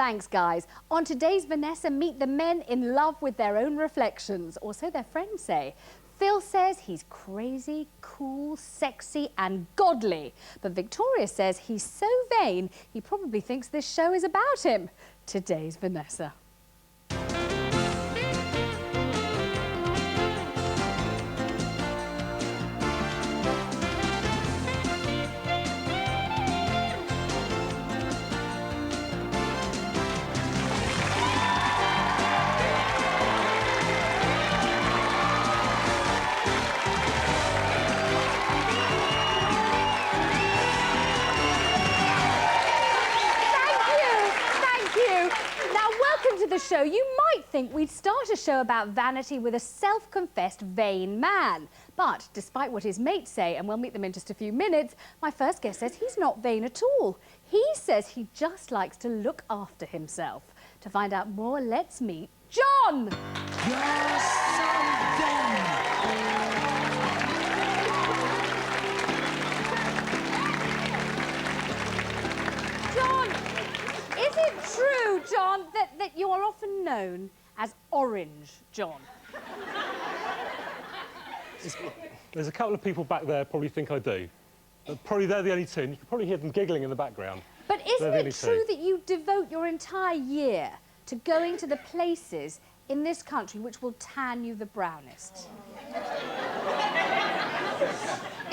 Thanks, guys. On today's Vanessa, meet the men in love with their own reflections, or so their friends say. Phil says he's crazy, cool, sexy and godly. But Victoria says he's so vain, he probably thinks this show is about him. Today's Vanessa. To the show, you might think we'd start a show about vanity with a self-confessed vain man. But despite what his mates say, and we'll meet them in just a few minutes, my first guest says he's not vain at all. He says he just likes to look after himself. To find out more, let's meet John! You're so vain. Is it true, John, that you are often known as Orange John? There's a couple of people back there probably think I do. Probably they're the only two, and you can probably hear them giggling in the background. But isn't it true that you devote your entire year to going to the places in this country which will tan you the brownest?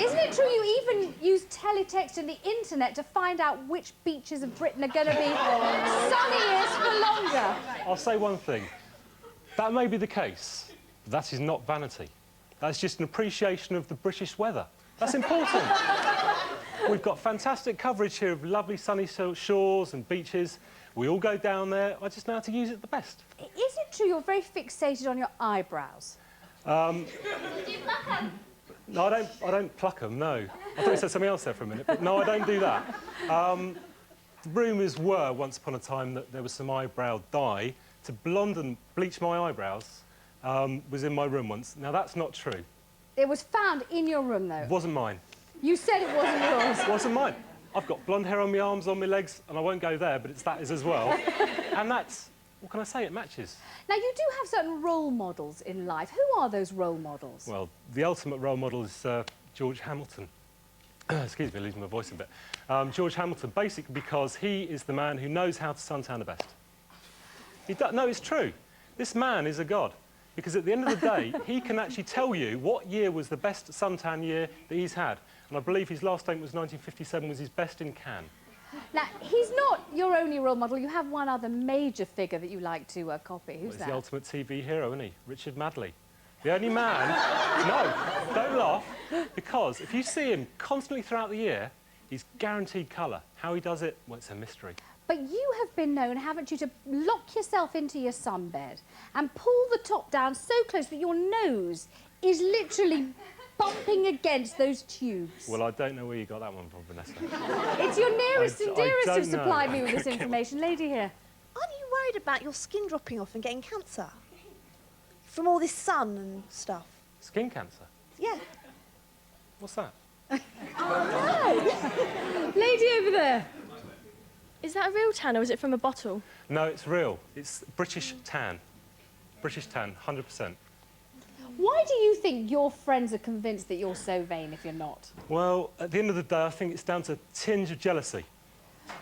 Isn't it true you even use teletext and the internet to find out which beaches of Britain are going to be sunniest for longer? I'll say one thing. That may be the case, but that is not vanity. That's just an appreciation of the British weather. That's important. We've got fantastic coverage here of lovely sunny shores and beaches. We all go down there. I just know how to use it the best. Is it true you're very fixated on your eyebrows? Do you pluck them? No, I don't pluck them, no. I thought you said something else there for a minute, but no, I don't do that. Rumours were, once upon a time, that there was some eyebrow dye to blonde and bleach my eyebrows, was in my room once. Now, that's not true. It was found in your room, though? It wasn't mine. You said it wasn't yours. It wasn't mine. I've got blonde hair on my arms, on my legs, and I won't go there, but that is as well. And that's... What can I say? It matches. Now, you do have certain role models in life. Who are those role models? Well, the ultimate role model is George Hamilton. Excuse me, losing my voice a bit. George Hamilton, basically because he is the man who knows how to suntan the best. No, it's true. This man is a god. Because at the end of the day, he can actually tell you what year was the best suntan year that he's had. And I believe his last statement was 1957 was his best in Cannes. Now, he's not your only role model. You have one other major figure that you like to copy. Who's that? He's the ultimate TV hero, isn't he? Richard Madley. The only man... No, don't laugh, because if you see him constantly throughout the year, he's guaranteed colour. How he does it, well, it's a mystery. But you have been known, haven't you, to lock yourself into your sunbed and pull the top down so close that your nose is literally bumping against those tubes. Well, I don't know where you got that one from, Vanessa. It's your nearest and dearest who supplied know. me with this information. Lady here. Aren't you worried about your skin dropping off and getting cancer? From all this sun and stuff? Skin cancer? Yeah. What's that? Oh, no. Lady over there. Is that a real tan or is it from a bottle? No, it's real. It's British tan. British tan, 100%. Why do you think your friends are convinced that you're so vain if you're not? Well, at the end of the day, I think it's down to a tinge of jealousy. Is it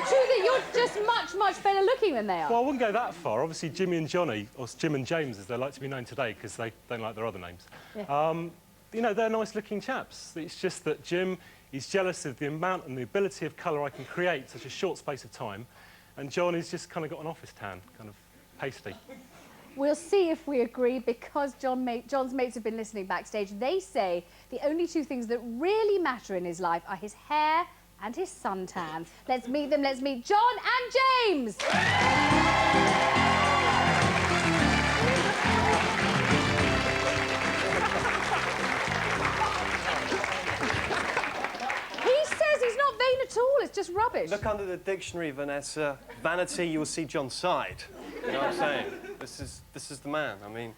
true that you're just much better looking than they are? Well, I wouldn't go that far. Obviously, Jimmy and Johnny, or Jim and James, as they like to be known today, because they don't like their other names. Yeah. You know, they're nice-looking chaps. It's just that Jim is jealous of the amount and the ability of colour I can create in such a short space of time, and John has just kind of got an office tan, kind of pasty. We'll see if we agree, because John's mates have been listening backstage. They say the only two things that really matter in his life are his hair and his suntan. Let's meet them. Let's meet John and James. He says he's not vain at all. It's just rubbish. Look under the dictionary, Vanessa. Vanity, you will see John's side. You know what I'm saying? This is the man. I mean,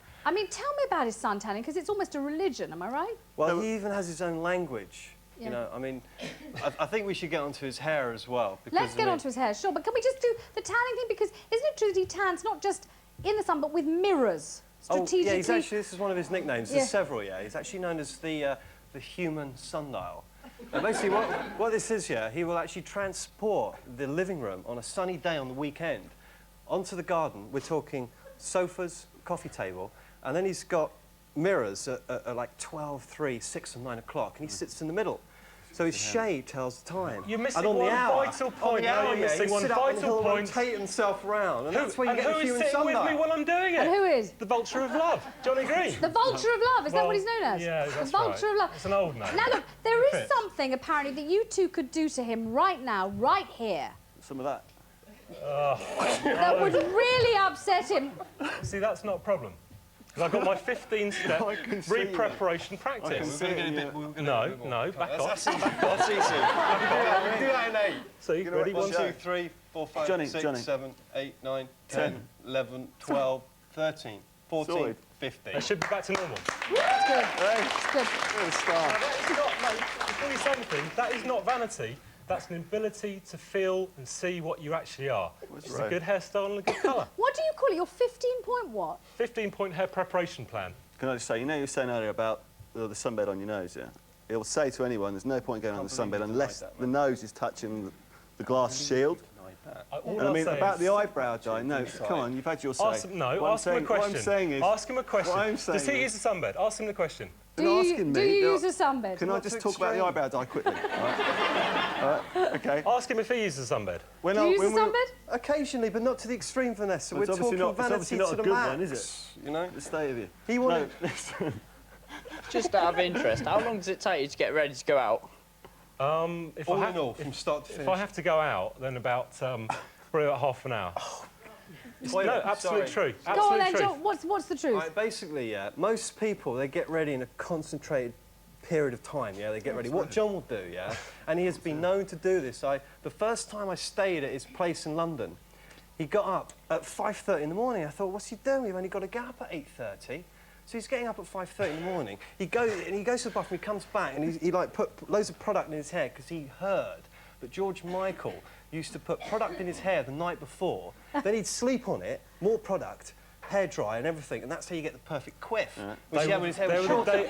tell me about his suntanning, because it's almost a religion, am I right? Well, he even has his own language. Yeah. You know, I mean, I think we should get onto his hair as well. Because, Let's get onto his hair, sure. But can we just do the tanning thing? Because isn't it true that he tans not just in the sun, but with mirrors? Strategically. Oh, yeah, he's actually, this is one of his nicknames. Yeah. There's several, yeah. He's actually known as the human sundial. Basically, what this is, yeah, he will actually transport the living room on a sunny day on the weekend onto the garden. We're talking sofas, coffee table, and then he's got mirrors at like 12, 3, 6 and 9 o'clock, and he sits in the middle. So his shade tells the time. You're missing and on one the hour, vital point. On the hour, You're yeah, missing he'll one sit up and vital he'll point. rotate himself round, and that's where you get the who's human sitting sundial. with me while I'm doing it? And who is? The Vulture of Love, Johnny Green. The Vulture of Love, is that what he's known as? Yeah, the that's Vulture right. of Love. It's an old name. Now look, there is fits. something apparently that you two could do to him right now, right here, Some of that. that would really upset him. See, that's not a problem. Because I've got my 15-step I can see re-preparation practice. No, back off. That's easy. That's easy. We can do that in 8. See, ready? 1, 2, 3, 4, 5, Johnny, 6, Johnny. 7, 8, 9, 10, 11, 12, 13, 14, Sorted. 15. I should be back to normal. It's good. It's good. What a start. That is not, mate, before you say anything, that is not vanity. That's an ability to feel and see what you actually are. It's a right. good hairstyle and a good colour. What do you call it? Your 15-point what? 15-point hair preparation plan. Can I just say, you know you were saying earlier about the sunbed on your nose, yeah? It will say to anyone, there's no point going on the sunbed unless the nose is touching the glass shield. All And I I'll mean, say about is, the eyebrow dye, no, come on, you've had your say. ask him What I'm a question. What I'm saying is... Ask him a question. What I'm saying Does he is- use a sunbed? Ask him the question. Do You're you, asking do me, you you're- use a sunbed? Can I Not just too talk about the extreme. eyebrow dye quickly? All right? Okay. Ask him if he uses a sunbed. When Do you use a when we- sunbed? Occasionally, but not to the extreme, Vanessa. Well, We're it's obviously talking not- it's vanity obviously not to a the good max. one, is it? You know? The state of you. He wanted... No, listen. Just out of interest, how long does it take you to get ready to go out? If All I in all, from start to if finish. I have to go out, then about probably about half an hour. Wait, No, absolute sorry. truth. Go on Absolute then, truth. John. What's the truth? Right, basically, yeah, most people, they get ready in a concentrated period of time, yeah, they get ready. What John will do, yeah, and he has been known to do this. The first time I stayed at his place in London, he got up at 5:30 in the morning. I thought, what's he doing? We've only got to get up at 8:30. So he's getting up at 5:30 in the morning. He goes to the bathroom, he comes back, and he like put loads of product in his hair because he heard that George Michael used to put product in his hair the night before. Then he'd sleep on it, more product, hair dry and everything, and that's how you get the perfect quiff. Which he had when his hair was shorter.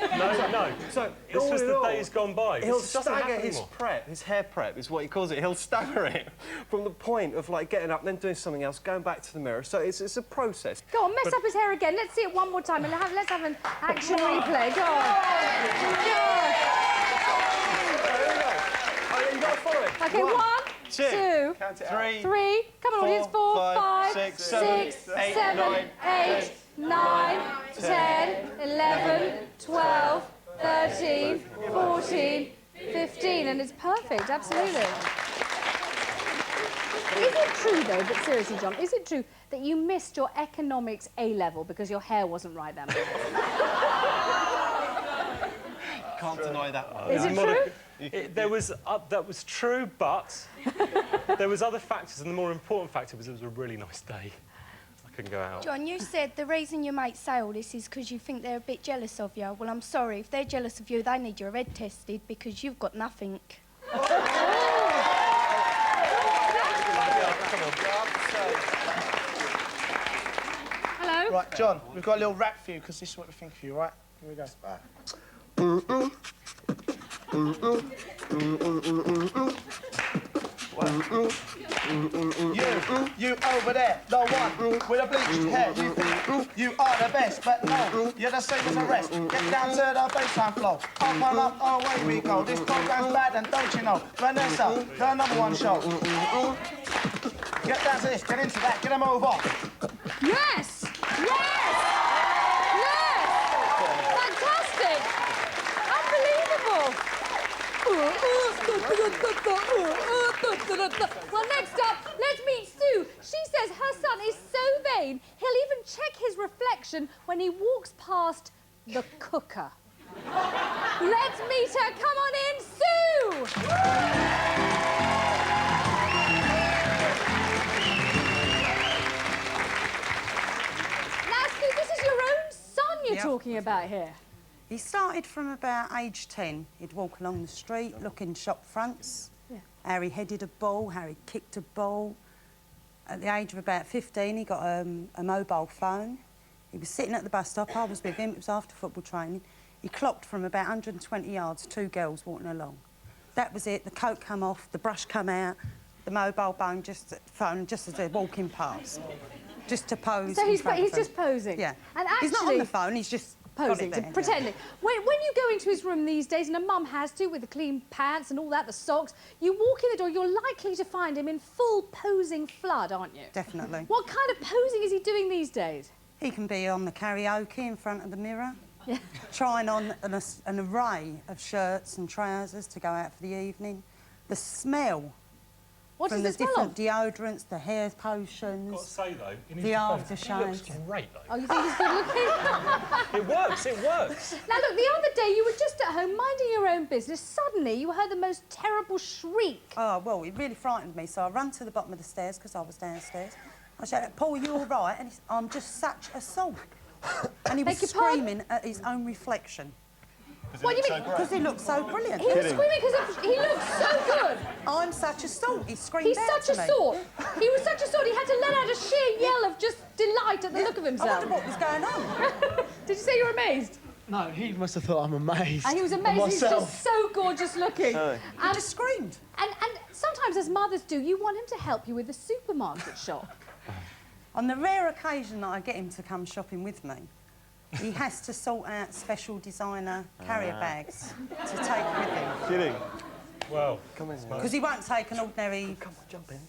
No. So This all was in the all, days gone by. He'll This doesn't stagger happen his anymore. prep, his hair prep is what he calls it. He'll stagger it from the point of like getting up, then doing something else, going back to the mirror. So it's a process. Go on, mess up his hair again. Let's see it one more time and let's have an action replay. Go on. Go Oh, you got to follow it. on. Okay, One, 1, two, 2, three, 3. Come on, audience. 4, 5, 5, 6, 6, 7, 8, 9, 10, 11, 12, 13, 14, 15. And it's perfect, absolutely. Is it true, though, but seriously, John, is it true that you missed your economics A-level because your hair wasn't right then? Can't deny that one. Is it true? That was true, but there was other factors, and the more important factor was it was a really nice day. I couldn't go out. John, you said the reason your mates say all this is because you think they're a bit jealous of you. Well, I'm sorry. If they're jealous of you, they need your head tested because you've got nothing. Hello? Right, John, we've got a little rap for you because this is what we think of you, right? Here we go. You over there, the one with a bleached hair. You think you are the best, but no, you're the same as the rest. Get down to the baseline flow. Up and up, away we go. This program's bad, and don't you know? Vanessa, the #1 show. Get down to this, get into that, get a move on. Yes! Yes! Yes! Fantastic! Unbelievable! Well, next up, let's meet Sue. She says her son is so vain, he'll even check his reflection when he walks past the cooker. Let's meet her. Come on in, Sue! Now, Sue, this is your own son you're talking about here. He started from about age 10. He'd walk along the street, looking shop fronts, how he headed a ball, how he kicked a ball. At the age of about 15, he got a mobile phone. He was sitting at the bus stop. I was with him. It was after football training. He clocked from about 120 yards, 2 girls walking along. That was it. The coat come off, the brush come out, the mobile phone just as they're walking past, just to pose. So he's just posing. Yeah. And actually, he's not on the phone. He's just posing, got it there, pretending. When you go into his room these days, and a mum has to, with the clean pants and all that, the socks, you walk in the door, you're likely to find him in full posing flood, aren't you? Definitely. What kind of posing is he doing these days? He can be on the karaoke in front of the mirror, trying on an array of shirts and trousers to go out for the evening. The smell from the different deodorants, the hair potions. I've got to say though, in his the defence, he looks aftershaves. great though. Oh, you think he's good looking? It works, it works. Now look, the other day you were just at home minding your own business. Suddenly you heard the most terrible shriek. Oh, well, it really frightened me, so I ran to the bottom of the stairs because I was downstairs. I shouted, "Paul, you all right?" And he said, "I'm just such a salt." And he was screaming at his own reflection. What do you mean? Because he looked so brilliant. He was screaming because he looked so good. I'm such a salt. He screamed He's out such to a me. salt. He was such a salt. He had to let out a sheer yell of just delight at the look of I himself. wonder what was going on. Did you say you were amazed? No, he must have thought I'm amazed. And he was amazed. He's just so gorgeous looking. He just screamed. And sometimes, as mothers do, you want him to help you with the supermarket shop. On the rare occasion that I get him to come shopping with me, he has to sort out special designer carrier bags to take with him. Kidding. Well, Because he won't take an ordinary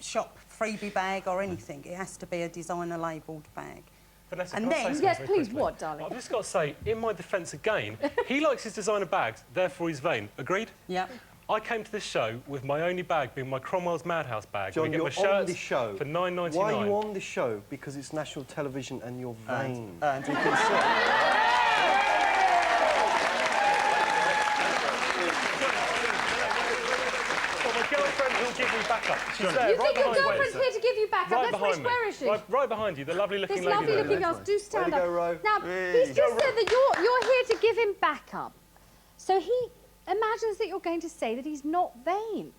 shop freebie bag or anything. It has to be a designer labelled bag. Vanessa, And can I say then- something Yes, very please, quickly? what, darling? I've just got to say, in my defence again, he likes his designer bags, therefore he's vain. Agreed? Yeah. I came to this show with my only bag being my Cromwell's Madhouse bag. John, I get you're my shirts on the show. for $9.99. Why are you on the show? Because it's national television and you're vain. And you can see. Well, my girlfriend will give me backup. She's there, You right think your behind me. girlfriend's here to give you backup? Right Let's behind wish, me. where is she? Right behind you, the lovely looking This lady lovely there. looking girl. Do stand Way to up. go, Ro. Now, he's just said that you're here to give him backup. So he imagines that you're going to say that he's not vain.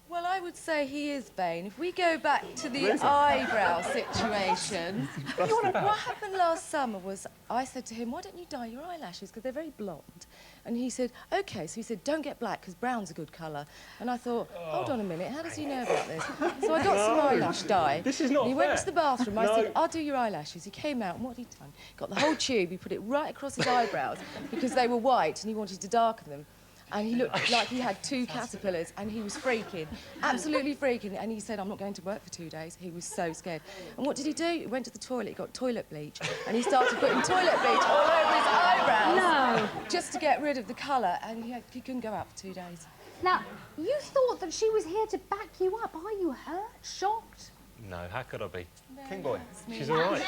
Well, I would say he is vain. If we go back to the eyebrow situation, what happened last summer was I said to him, "Why don't you dye your eyelashes? Because they're very blonde." And he said, "OK." So he said, "Don't get black because brown's a good colour." And I thought, hold on a minute, how does he know about this? So I got some eyelash dye. This is not He fair. went to the bathroom. I No. said, "I'll do your eyelashes." He came out, and what had he done? Got the whole tube. He put it right across his eyebrows because they were white, and he wanted to darken them. And he looked like he had 2 caterpillars, and he was freaking, absolutely freaking. And he said, "I'm not going to work for 2 days." He was so scared. And what did he do? He went to the toilet, he got toilet bleach, and he started putting toilet bleach all over his eyebrows. No. Just to get rid of the colour, and he couldn't go out for 2 days. Now, you thought that she was here to back you up. Are you hurt? Shocked? No, how could I be? King boy. She's all right.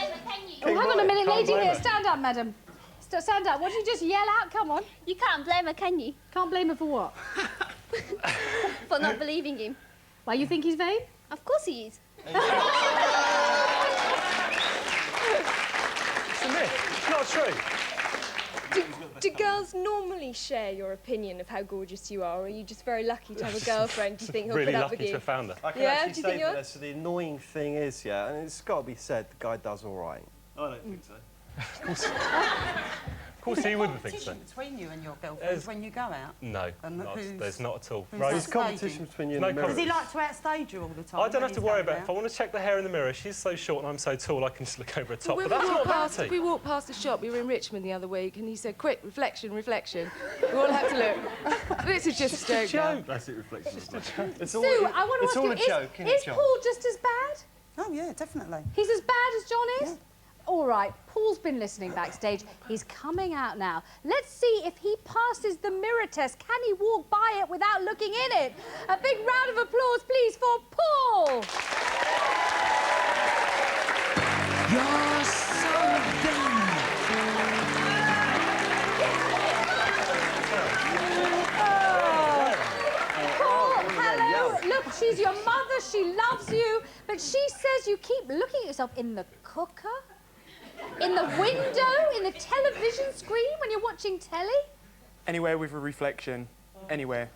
Oh, hang on a minute, Can't lady blame here. her. Stand up, madam. Stand up. What did you just yell out? Come on. You can't blame her, can you? Can't blame her for what? For not believing him. Why, you think he's vain? Of course he is. It's a myth. It's not true. Do girls normally share your opinion of how gorgeous you are, or are you just very lucky to have a girlfriend you think he'll Really put up lucky with to you? have found her. I can Yeah, actually do you say think you're- Vanessa, the annoying thing is, yeah, and it's got to be said, the guy does all right. I don't think so. Of course he wouldn't think so. Competition between you and your girlfriend when you go out? No, And there's not at all. who's Rose, There's competition between you and No the mirror. Does he like to outstage you all the time? I don't when have to he's worry going about it. If I out? want to check the hair in the mirror, she's so short and I'm so tall, I can just look over her top. When But that's not if vanity. we walked past the shop, we were in Richmond the other week, and he said, "Quick, reflection, reflection." We all had to look. This is just a joke now. Classic reflection. It's Sue, I want to it's ask all you, a joke, isn't is it, John? Paul just as bad? Oh, yeah, definitely. He's as bad as John is? All right, Paul's been listening backstage. He's coming out now. Let's see if he passes the mirror test. Can he walk by it without looking in it? A big round of applause, please, for Paul. You're so Paul, hello. Look, she's your mother. She loves you. But she says you keep looking at yourself in the cooker, in the window, in the television screen when you're watching telly. Anywhere with a reflection, anywhere.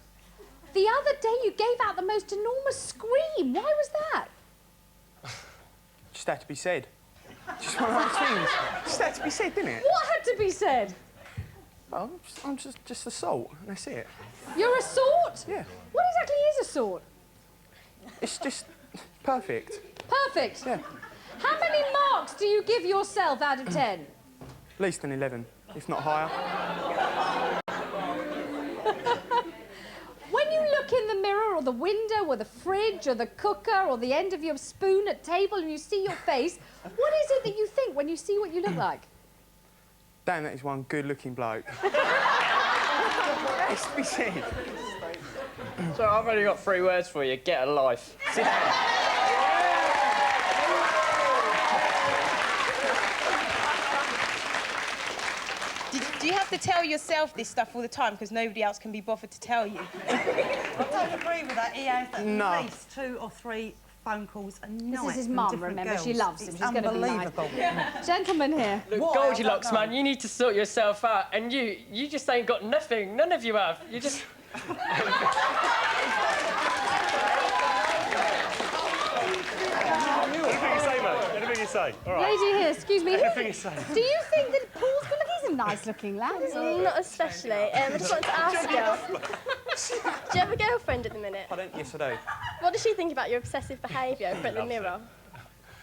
The other day you gave out the most enormous scream. Why was that? Just had to be said. Just one of those things. Just had to be said, didn't it? What had to be said? Oh, I'm just a salt, and that's it. You're a sort? Yeah. What exactly is a sort? It's just perfect. Perfect? Yeah. How many marks do you give yourself out of 10? At least an 11, if not higher. When you look in the mirror or the window or the fridge or the cooker or the end of your spoon at table and you see your face, what is it that you think when you see what you look like? Damn, that is one good-looking bloke. It's to be said. So I've only got 3 words for you. Get a life. Sit down. Do you have to tell yourself this stuff all the time because nobody else can be bothered to tell you? I don't agree with that. He has at No. least 2 or 3 phone calls a night. This is his from mum, different remember? She girls. loves him. It's She's going to be nice. unbelievable. Gentleman here. Look, What? Goldilocks, I don't know. man, you need to sort yourself out. And you just ain't got nothing. None of you have. You just... Anything you say, mate. Anything you say. All right. Lady here, excuse me. Anything you say. Do you think that Paul's good looking? He's a nice-looking lad, isn't he? Not especially. I just wanted to ask you. Do you have a girlfriend at the minute? Pardon? Yes, I do. What does she think about your obsessive behaviour in front of the mirror?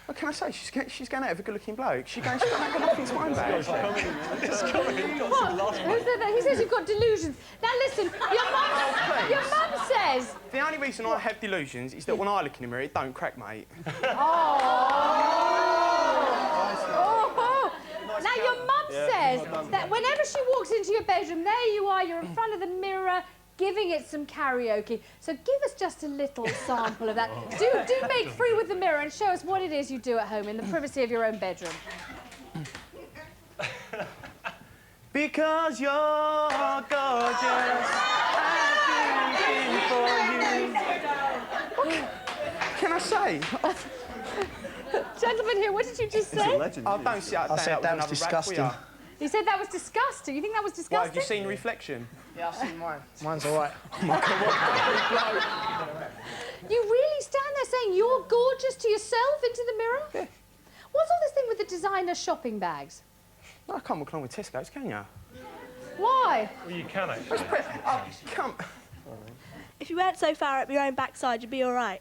What can I say? She's going out with a good-looking bloke. She's got nothing to mind about. What? Who said that? He says you've got delusions. Now listen, your mum says... The only reason I have delusions is that when I look in the mirror, it don't crack, mate. Now your mum says that whenever she walks into your bedroom, there you are, you're in front of the mirror, giving it some karaoke. So give us just a little sample of that. Do make free with the mirror and show us what it is you do at home in the privacy of your own bedroom. Because you're gorgeous, I'm thinking for you. What can I say? Gentleman here, what did you just say? Oh, don't sit up I said that was disgusting. You said that was disgusting. You think that was What, disgusting? have you seen Reflection? Yeah, I've seen mine. Mine's all right. You really stand there saying you're gorgeous to yourself into the mirror? Yeah. What's all this thing with the designer shopping bags? No, I can't walk along with Tesco's, can you? Why? Well, you can actually. Come. If you weren't so far up your own backside, you'd be all right.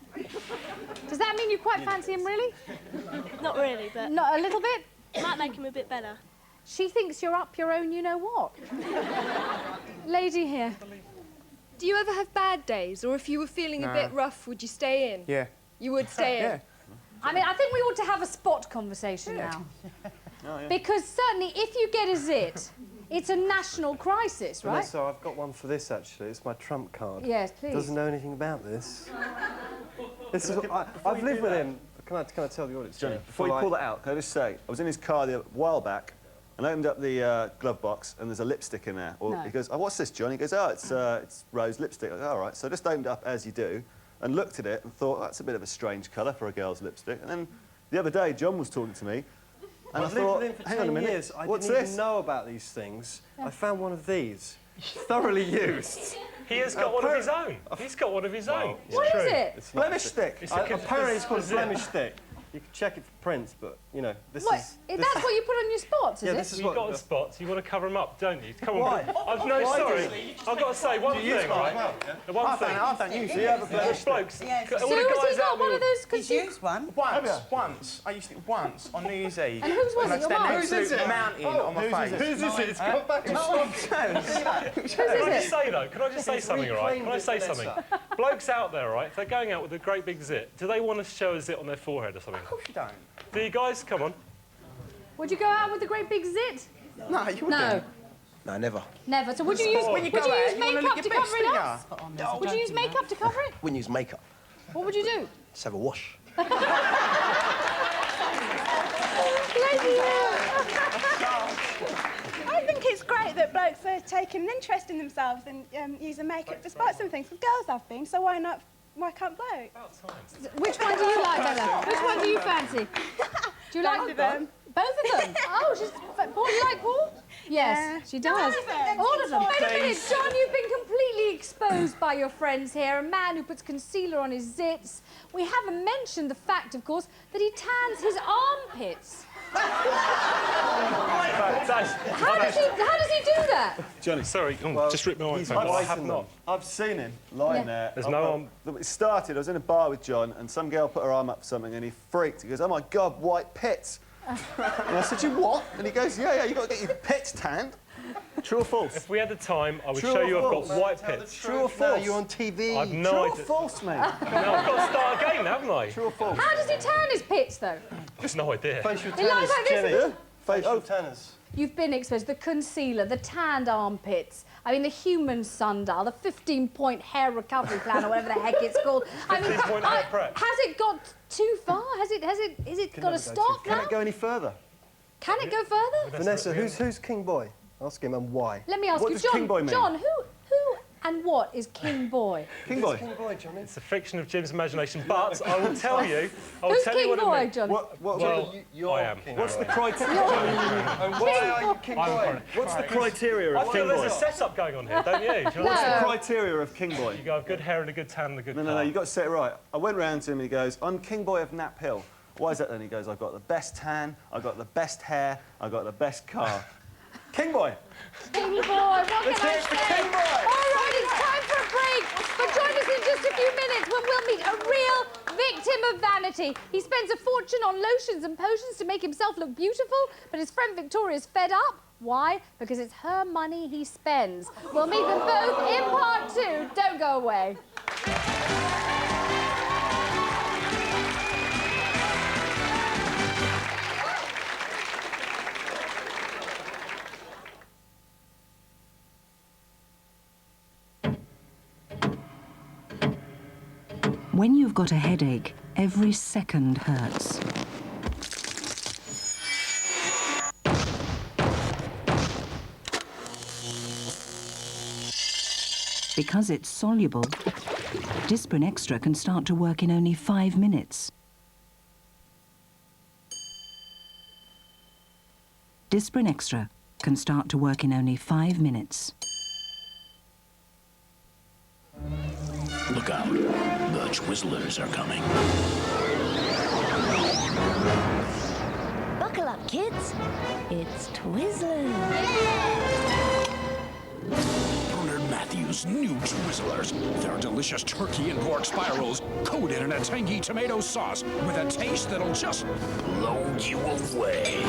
Does that mean you quite fancy him, really? Not really, but Not a little bit? might make him a bit better. She thinks you're up your own you-know-what. Lady here. Do you ever have bad days? Or if you were feeling a bit rough, would you stay in? Yeah. You would stay in? Yeah. I mean, I think we ought to have a spot conversation now. Because certainly if you get a zit, it's a national crisis, right? Vanessa, I've got one for this, actually. It's my trump card. Yes, please. Doesn't know anything about this. This is, I've lived with him. Can I tell the audience? Johnny, before you pull that out, can I just say, I was in his car a while back and opened up the glove box and there's a lipstick in there. No. He goes, oh, what's this, John? He goes, oh, it's rose lipstick. I go, all right. So I just opened it up as you do and looked at it and thought, that's a bit of a strange colour for a girl's lipstick. And then the other day, John was talking to me and I've I thought, lived with him for hang 10 on a minute, years. I what's didn't this? even know about these things. I found one of these, thoroughly used. He has got one of his own. He's got one of his own. What is it? It's not- Blemish stick. Apparently it's called a blemish stick. You can check it for prints, but, you know, this What? is... That's what you put on your spots, is Yeah, it? this is You've what... got the spots, you want to cover them up, don't you? Come on. Why? No, Why sorry. does I've got to say one thing, right? The one thing. I don't use Do it. you have a blemish stick? Blokes, Yes. all So the has he guys got out one there... of those? He's used one. Once. I used it once on New Year's Eve. And whose was and it? Your I mum's? stand absolute mountain on my face. Who's this? It's got back to Can I just say, though, can I just say something, all right? Can I say something? Blokes out there, right, if they're going out with a great big zit, do they want to show a zit on their forehead or something? Of course you don't. Do you guys? Come on. Would you go out with a great big zit? No, you wouldn't. No. No, never. Never. So would you use, When you go out, you wanna makeup look to your best, cover it don't up? Would you use makeup to cover it? Wouldn't use makeup. What would you do? Just have a wash. Lady I think it's great that blokes are taking an interest in themselves and using makeup despite some things. Because girls have been, so why not? Why can't blokes? Which one do you like, Bella? Which one do you fancy? Do you like Both of them. Both of them? Oh, she's... Paul, you like Paul? Yes, she does. All of them. Wait a minute, John, you've been completely exposed by your friends here. A man who puts concealer on his zits. We haven't mentioned the fact, of course, that he tans his armpits. How does he do that? Johnny, sorry, just ripped my microphone. I have not. I've seen him lying there. There's no arm. It started, I was in a bar with John, and some girl put her arm up for something, and he freaked. He goes, oh, my God, white pits. And I said, you what? And he goes, yeah, you've got to get your pits tanned. True or false? If we had the time, I would show you I've got white pits. True or false? No, you're on TV. I've no idea. True or false, mate? No, I've got to start again, haven't I? True or false? How does he tan his pits, though? Just no idea. Facial He lies tanners, like this. Jenny. Facial tanners. You've been exposed. The concealer, the tanned armpits. I mean, the human sundial, the 15-point hair recovery plan, or whatever the heck it's called. 15-point hair prep. Has it got too far? Is it got to stop now? Can it go any further? Can it go further? Vanessa, who's King Boy? Ask him, and why? Let me ask What you, does King Boy mean? John, who and what is King Boy? King Boy? King Boy, Johnny. It's a fiction of Jim's imagination, but I will tell you. Who's King what Boy, it means. John? I am. What's the criteria? And why are you King Boy? What's the criteria I of feel King there's Boy? a setup going on here, don't you? Do you know What's what I'm the saying? criteria of King Boy? You got a good hair and a good tan and a good No, you've got to set it right. I went round to him and he goes, I'm King Boy of Knapp Hill. Why is that then? He goes, I've got the best tan, I've got the best hair, I've got the best car. King Boy! King Boy, what Let's can I hear it for say? King Boy! All right, it's time for a break. But join us in just a few minutes when we'll meet a real victim of vanity. He spends a fortune on lotions and potions to make himself look beautiful, but his friend Victoria's fed up. Why? Because it's her money he spends. We'll meet them both in part 2. Don't go away. When you've got a headache, every second hurts. Because it's soluble, Disprin Extra can start to work in only 5 minutes. Disprin Extra can start to work in only 5 minutes. Look out. The Twizzlers are coming. Buckle up, kids. It's Twizzlers. Bernard Matthews' new Twizzlers. They're delicious turkey and pork spirals coated in a tangy tomato sauce with a taste that'll just blow you away.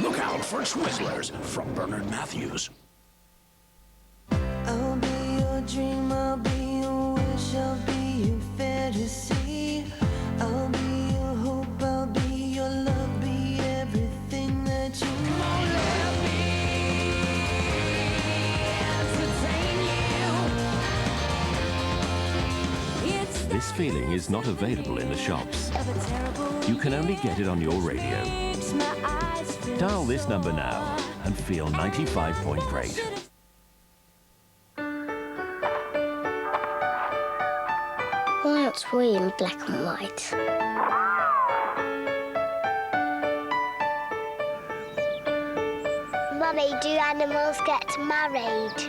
Look out for Twizzlers from Bernard Matthews. I'll be your dream, I'll be your wish, I'll be your fantasy. I'll be your hope, I'll be your love, be everything that you won't let me entertain you. This feeling is not available in the shops. You can only get it on your radio. Dial this number now and feel 95 point great. Why not we in black and white? Mummy, do animals get married?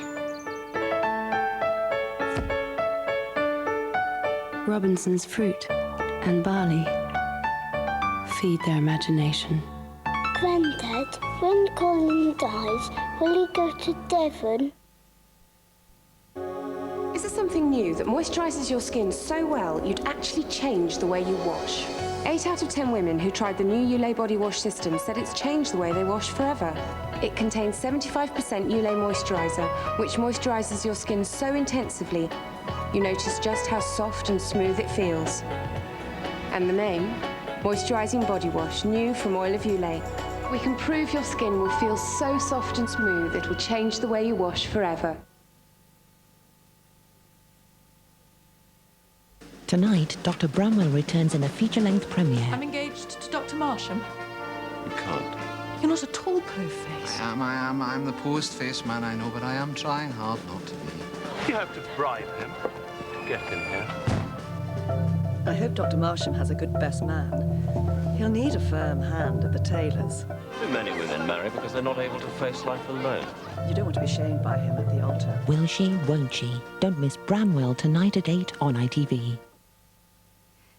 Robinson's fruit and barley feed their imagination. Grandad, when Colin dies, will he go to Devon? Is there something new that moisturises your skin so well you'd actually change the way you wash? 8 out of 10 women who tried the new Ulay body wash system said it's changed the way they wash forever. It contains 75% Ulay moisturiser, which moisturises your skin so intensively you notice just how soft and smooth it feels. And the name? Moisturising Body Wash, new from Oil of Ulay. We can prove your skin will feel so soft and smooth it will change the way you wash forever. Tonight, Dr. Bramwell returns in a feature-length premiere. I'm engaged to Dr. Marsham. You can't. You're not at all po-faced. I am. I'm the poorest faced man I know, but I am trying hard not to be. You have to bribe him to get him here. I hope Dr. Marsham has a good best man. He'll need a firm hand at the tailor's. Many women marry because they're not able to face life alone. You don't want to be shamed by him at the altar. Will she, won't she? Don't miss Bramwell tonight at 8 on ITV.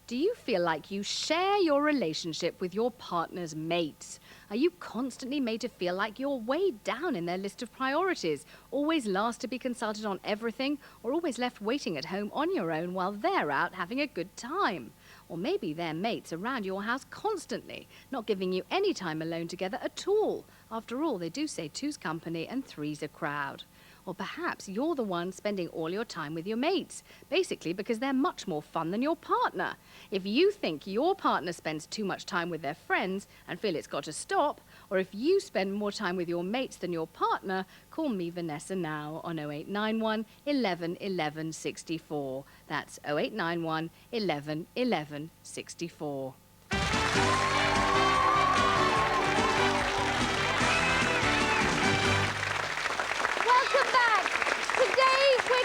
Do you feel like you share your relationship with your partner's mates? Are you constantly made to feel like you're way down in their list of priorities, always last to be consulted on everything, or always left waiting at home on your own while they're out having a good time? Or maybe their mates around your house constantly, not giving you any time alone together at all. After all, they do say two's company and three's a crowd. Or perhaps you're the one spending all your time with your mates, basically because they're much more fun than your partner. If you think your partner spends too much time with their friends and feel it's got to stop, or if you spend more time with your mates than your partner, call me Vanessa now on 0891 11 11 64. That's 0891 11 11 64.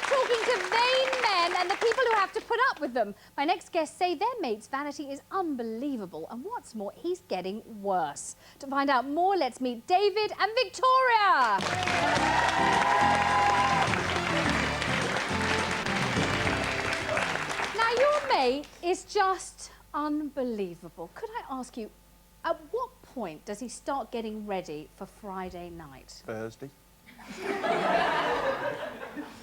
Talking to vain men and the people who have to put up with them. My next guests say their mate's vanity is unbelievable, and what's more, he's getting worse. To find out more, let's meet David and Victoria. Now, your mate is just unbelievable. Could I ask you, at what point does he start getting ready for Friday night? Thursday.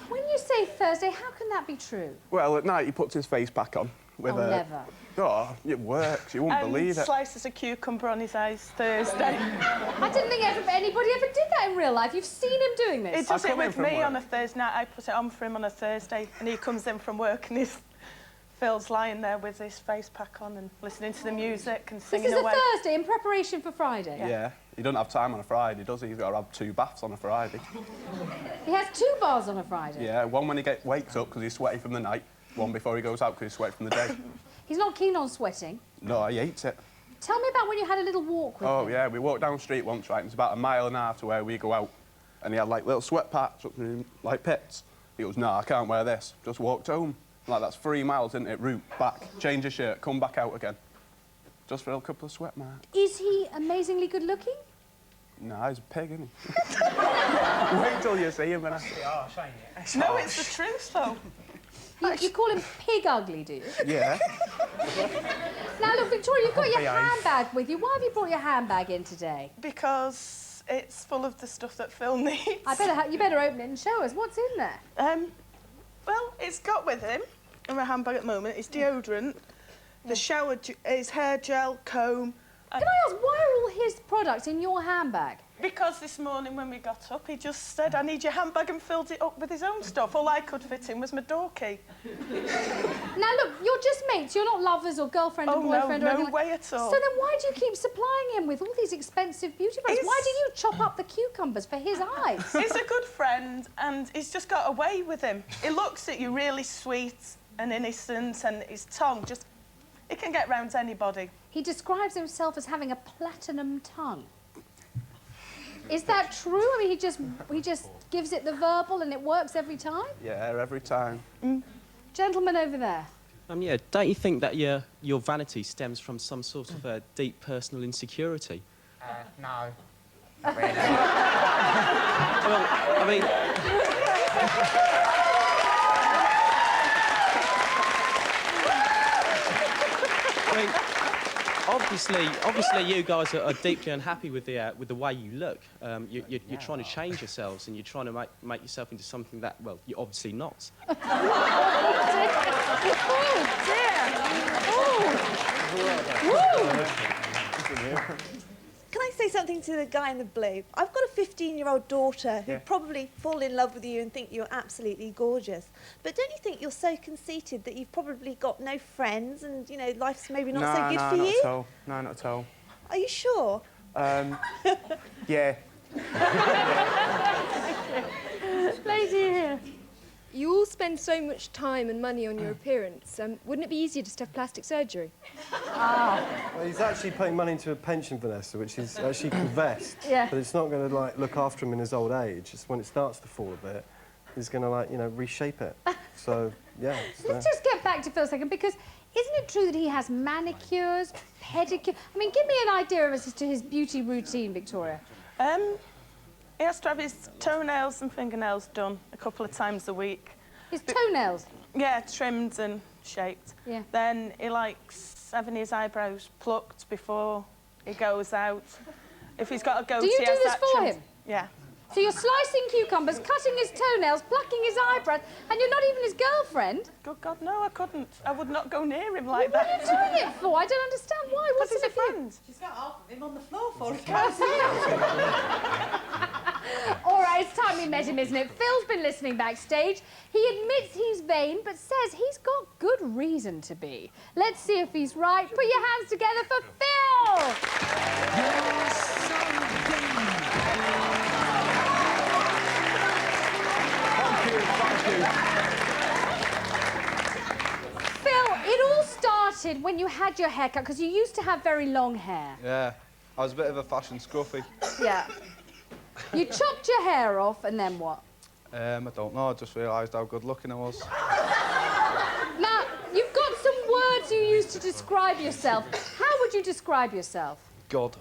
When you say Thursday, how can that be true? Well, at night he puts his face pack on. With never. Oh, it works. You wouldn't believe it. Slices of cucumber on his eyes Thursday. I didn't think anybody ever did that in real life. You've seen him doing this. He does it with me on a Thursday night. I put it on for him on a Thursday, and he comes in from work and Phil's lying there with his face pack on and listening to the music and singing away. This is a Thursday in preparation for Friday? Yeah. He doesn't have time on a Friday, does he? He's got to have 2 baths on a Friday. He has 2 baths on a Friday? Yeah, one when he wakes up because he's sweaty from the night, one before he goes out because he's sweaty from the day. He's not keen on sweating? No, he hates it. Tell me about when you had a little walk with him. Oh, yeah, we walked down the street once, right, and it's about 1.5 miles to where we go out, and he had, like, little sweat patches up in, like, pits. He goes, no, I can't wear this. Just walked home. Like, that's 3 miles, isn't it? Route, back, change your shirt, come back out again. Just for a couple of sweat marks. Is he amazingly good-looking? No, he's a pig, isn't he? Wait till you see him when I say, oh, shame No, it's the truth, though. You call him pig ugly, do you? Yeah. Now, look, Victoria, you've got your handbag with you. Why have you brought your handbag in today? Because it's full of the stuff that Phil needs. You better open it and show us. What's in there? Well, it's got with him, in my handbag at the moment, his deodorant, the shower, his hair gel, comb. Can I ask, why are all his products in your handbag? Because this morning when we got up, he just said, I need your handbag, and filled it up with his own stuff. All I could fit in was my door key. Now, look, you're just mates. You're not lovers or girlfriend or boyfriend or anything. No way at all. So then why do you keep supplying him with all these expensive beauty products? Why do you chop up the cucumbers for his eyes? He's a good friend, and he's just got away with him. He looks at you really sweet and innocent, and his tongue just... He can get round anybody. He describes himself as having a platinum tongue. Is that true? I mean, he just gives it the verbal and it works every time? Yeah, every time. Gentleman over there. Yeah, don't you think that your vanity stems from some sort of deep personal insecurity? No. Well, I mean... obviously, you guys are deeply unhappy with the way you look. You're trying to change yourselves, and you're trying to make yourself into something that, well, you're obviously not. Can I say something to the guy in the blue? I've got a 15-year-old daughter who'd probably fall in love with you and think you're absolutely gorgeous. But don't you think you're so conceited that you've probably got no friends and, you know, life's maybe not so good for you? No, not at all. No, not at all. Are you sure? Yeah. Lady here. You all spend so much time and money on your appearance. Wouldn't it be easier just to have plastic surgery? Well, he's actually putting money into a pension, Vanessa, which is actually invest. Yeah. But it's not going to, like, look after him in his old age. It's when it starts to fall a bit. is going to, like, you know, reshape it. So, yeah. Let's just get back to Phil a second, because isn't it true that he has manicures, pedicures? I mean, give me an idea as to his beauty routine, Victoria. He has to have his toenails and fingernails done a couple of times a week. His toenails? Yeah, trimmed and shaped. Yeah. Then he likes having his eyebrows plucked before he goes out. If he's got a goatee, Do you he do has this that for trimmed. him? Yeah. So you're slicing cucumbers, cutting his toenails, plucking his eyebrows, and you're not even his girlfriend? Good God, no, I couldn't. I would not go near him like What that. are you doing it for? I don't understand why. What's Because the he's a friend. She's got half of him on the floor for it. All right, it's time we met him, isn't it? Phil's been listening backstage. He admits he's vain, but says he's got good reason to be. Let's see if he's right. Put your hands together for Phil! Phil, it all started when you had your hair cut, because you used to have very long hair. Yeah, I was a bit of a fashion scruffy. Yeah. You chopped your hair off, and then what? I don't know, I just realised how good looking I was. Now, you've got some words you use to describe yourself. How would you describe yourself? God.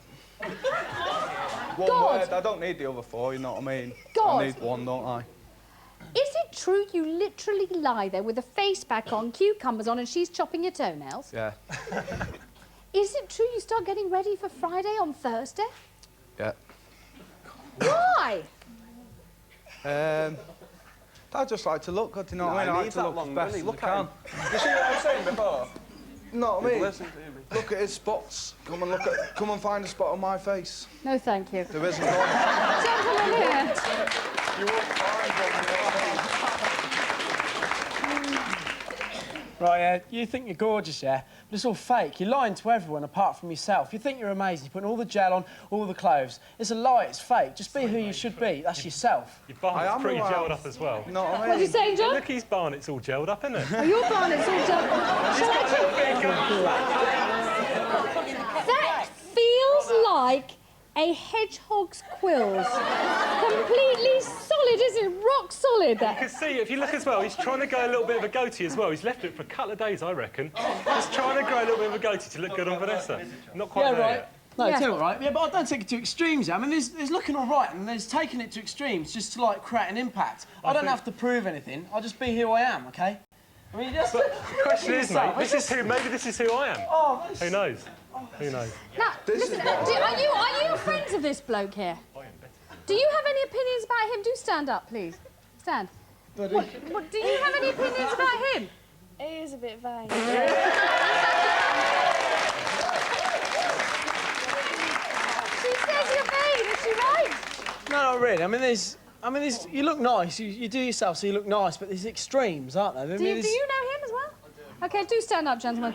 One God? word, I don't need the other four, you know what I mean? God? I need one, don't I? Is it true you literally lie there with a face pack on, cucumbers on, and she's chopping your toenails? Yeah. Is it true you start getting ready for Friday on Thursday? Yeah. Why? I just like to look good, you know what I mean? I like to look as best as I Look can. at him. You see what I was saying before? You know what I mean? Listen to me. Look at his spots. Come and find a spot on my face. No, thank you. There isn't one. Gentlemen here. You won't find one. Right, you think you're gorgeous, yeah? But it's all fake. You're lying to everyone apart from yourself. You think you're amazing. You're putting all the gel on, all the clothes. It's a lie, it's fake. Just be who you should be. That's yourself. Your barnet's pretty gelled up as well. You know what I mean? What are you saying, John? Look, his barnet's all gelled up, isn't it? Oh, your barnet's all gelled up. He's got a little bit of That feels like a hedgehog's quills. Completely solid, isn't it? Rock solid. You can see, if you look as well, he's trying to go a little bit of a goatee as well. He's left it for a couple of days, I reckon. He's trying to grow a little bit of a goatee to look good on Vanessa. Not quite there yet. No, tell you what, right? Yeah, but I don't take it to extremes. I mean, there's looking all right, and there's taking it to extremes just to, like, create an impact. I don't have to prove anything. I'll just be who I am, OK? I mean, just... But the question is, mate, maybe this is who I am. Oh, who knows? Who knows? Now, listen, are you friends of this bloke here? Do you have any opinions about him? Do stand up, please. Stand. What, do you have any opinions about him? He is a bit vain. She says you're vain, is she right? No, not really. I mean, you look nice. You do yourself so you look nice, but there's extremes, aren't there? Do you know him as well? OK, do stand up, gentlemen.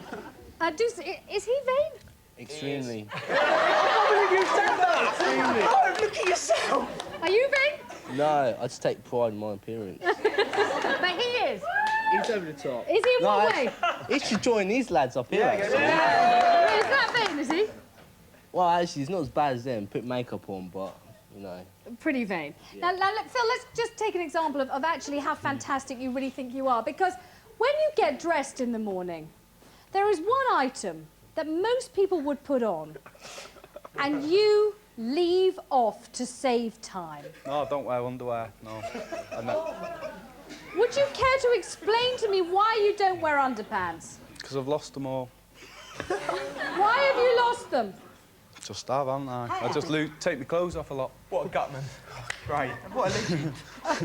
Is he vain? Extremely. Oh, look at yourself! Are you vain? No, I just take pride in my appearance. But he is. He's over the top. Is he in what way? He should join these lads up here. Is that vain, is he? Well, actually, he's not as bad as them. Put makeup on, but, you know. Pretty vain. Yeah. Now, Phil, let's just take an example of actually how fantastic you really think you are. Because when you get dressed in the morning, there is one item that most people would put on, and you leave off to save time. No, I don't wear underwear, no. Would you care to explain to me why you don't wear underpants? Because I've lost them all. Why have you lost them? Just have, haven't I? I just take my clothes off a lot. What a gutman. Right. What a legend.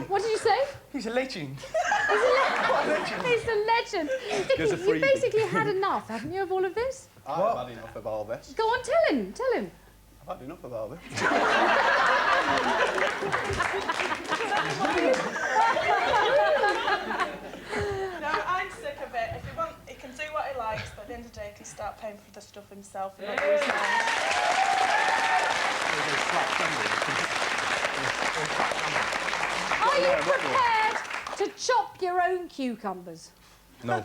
What did you say? He's a legend. What a legend. He's a legend. Gives a Vicky, you freebie. basically had enough, haven't you, of all of this? I've had enough of all this. Go on, tell him. I've had enough of all this. No, I'm sick of it. If he can do what he likes, but at the end of the day, he can start paying for the stuff himself and not use mine. Are you prepared to chop your own cucumbers? No.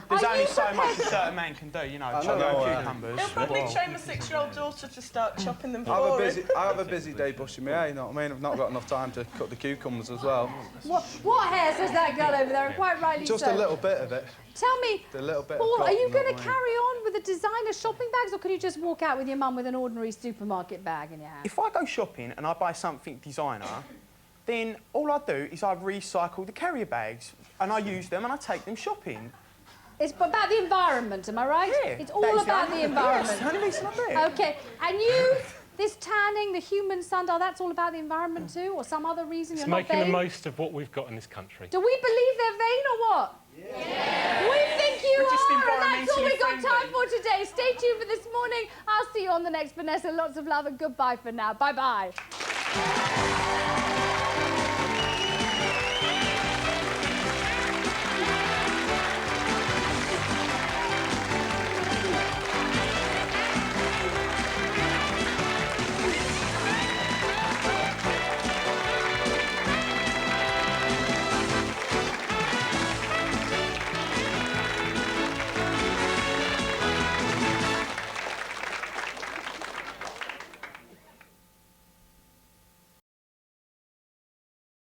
There's Are only you so much a prepared? certain man can do, you know, I chop know, cucumbers. He'll probably train my 6-year-old daughter to start chopping them I have, for a him. I have a busy day brushing my hair, you know what I mean? I've not got enough time to cut the cucumbers as well. What hair says that girl over there? And quite rightly Just so. a little bit of it. Tell me, A little bit Paul, of are you cotton, going to not carry on with the designer shopping bags, or can you just walk out with your mum with an ordinary supermarket bag in your hand? If I go shopping and I buy something designer, then all I do is I recycle the carrier bags and I use them and I take them shopping. It's about the environment, am I right? Yeah, it's all that is about the environment. Yes, the only reason I do it. OK, and you, this tanning, the human sundial, that's all about the environment too, or some other reason It's you're not making vain? the most of what we've got in this country. Do we believe they're vain or what? Yeah. We think you We're just are, and that's all we got environmentally time for today. Stay tuned for this morning. I'll see you on the next Vanessa. Lots of love and goodbye for now. Bye-bye.